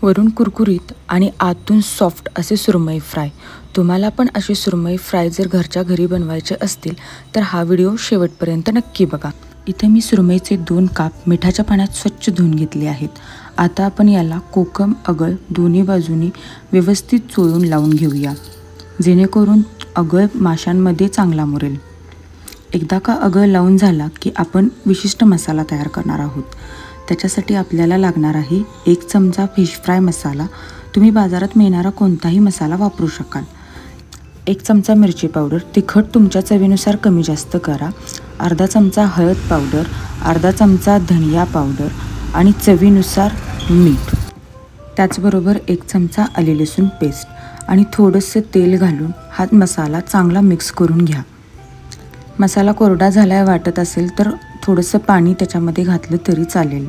वरून कुरकुरीत आणि आतून सॉफ्ट असे सुरमई फ्राय। तुम्हाला पण अशी सुरमई फ्राय जर घरच्या घरी बनवायचे असतील तर हा व्हिडिओ शेवटपर्यंत नक्की बघा। इथे मी सुरमईचे 2 काप मिठाच्या पाण्यात स्वच्छ धुवून घेतले आहेत। आता आपण याला कोकम अगळ दोन्ही बाजूनी व्यवस्थित चोळून लावून घेऊया, जेणेकरून अगळ माशांमध्ये चांगला मुरेल। एकदा का अगळ लावून झाला की आपण विशिष्ट मसाला तयार करणार आहोत। त्याच्यासाठी आपल्याला लागणार आहे 1 चमचा फिश फ्राय मसाला। तुम्ही बाजारात मिळणारा कोणताही मसाला वापरू शकाल। 1 चमचा मिरची पावडर, तिखट तुमच्या चवीनुसार कमी जास्त करा। अर्धा चमचा हळद पावडर, अर्धा चमचा धनिया पावडर आणि चवीनुसार मीठ। त्याचबरोबर 1 चमचा आले लसूण पेस्ट आणि थोडंसं तेल घालून हा मसाला चांगला मिक्स करून घ्या। मसाला कोरडा झालाय वाटत असेल तर थोडंसं पाणी त्याच्यामध्ये घातलं तरी चालेल।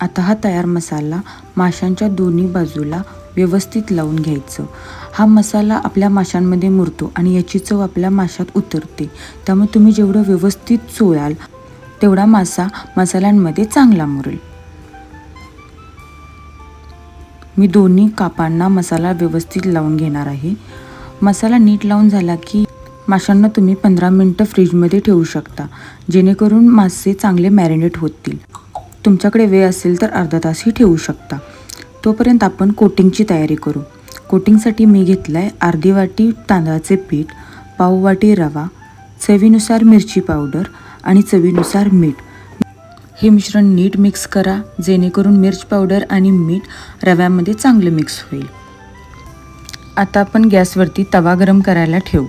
आता हा तयार मसाला माशांच्या दोन्ही बाजूला व्यवस्थित लावून घ्यायचं। हा मसाला आपल्या माशांमध्ये मुरतो आणि याची चव आपल्या माशात उतरते। त्यामुळे तुम्ही जेवढं व्यवस्थित चोळाल तेवढा मासा मसाल्यांमध्ये चांगला मुरेल। मी दोन्ही कापांना मसाला व्यवस्थित लावून घेणार आहे। मसाला नीट लावून झाला की माशांना तुम्ही 15 मिनिटं फ्रीजमध्ये ठेवू शकता, जेणेकरून मासे चांगले मॅरिनेट होतील। तुमच्याकडे वेळ असेल तर अर्धा तासही ठेवू शकता। तोपर्यंत आपण कोटिंगची तयारी करू। कोटिंगसाठी मी घेतलाय अर्धी वाटी तांदळाचे पीठ, पाव वाटी रवा, चवीनुसार मिरची पावडर आणि चवीनुसार मीठ। हे मिश्रण नीट मिक्स करा, जेणेकरून मिरची पावडर आणि मीठ रव्यामध्ये चांगले मिक्स होईल। आता आपण गॅसवरती तवा गरम करायला ठेवू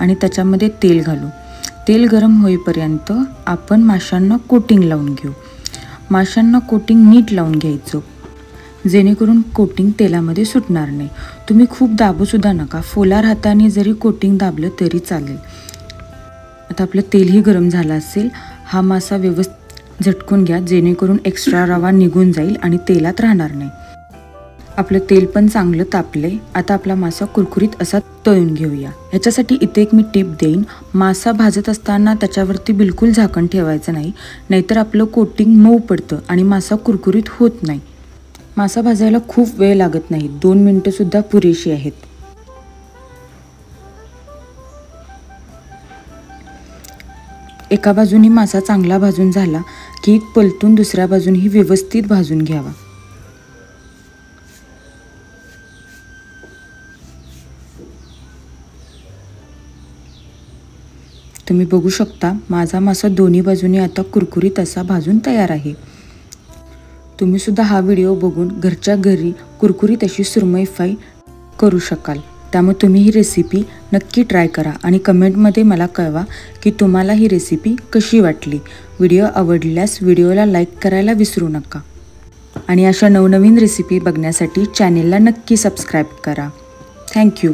आणि त्याच्यामध्ये तेल घालू। तेल गरम होईपर्यंत आपण माशांना कोटिंग लावून घेऊ। माशांना कोटिंग नीट लावून घ्यायचं, जेणेकरून कोटिंग तेलामध्ये सुटणार नाही। तुम्ही खूप दाबू सुद्धा नका, फोलार हाताने जरी कोटिंग दाबलं तरी चालेल। आता आपलं तेलही गरम झालं असेल। हा मासा व्यवस्थित झटकून घ्या, जेणेकरून एक्स्ट्रा रवा निघून जाईल आणि तेलात राहणार नाही। आपलं तेल पण चांगलं तापले। आता आपला मासा कुरकुरीत असा तळून घेऊया। ह्याच्यासाठी इथे एक मी टिप देईन, मासा भाजत असताना त्याच्यावरती बिलकुल झाकण ठेवायचं नाही, नाहीतर आपलं कोटिंग मऊ पडतं आणि मासा कुरकुरीत होत नाही। मासा भाजायला खूप वेळ लागत नाही, 2 मिनिटं सुद्धा पुरेशी आहेत। एका बाजूनी मासा चांगला भाजून झाला की पलटून दुसऱ्या बाजूनही व्यवस्थित भाजून घ्यावा। तुम्ही बघू शकता माझा मासा दोन्ही बाजूनी आता कुरकुरीत असा भाजून तयार आहे। तुम्ही सुद्धा हा व्हिडिओ बघून घरच्या घरी कुरकुरीत अशी सुरमई फ्राय करू शकाल। त्यामुळे तुम्ही ही रेसिपी नक्की ट्राय करा आणि कमेंटमध्ये मला कळवा की तुम्हाला ही रेसिपी कशी वाटली। व्हिडिओ आवडल्यास व्हिडिओला लाईक करायला विसरू नका आणि अशा नवनवीन रेसिपी बघण्यासाठी चॅनेलला नक्की सबस्क्राईब करा। थँक्यू।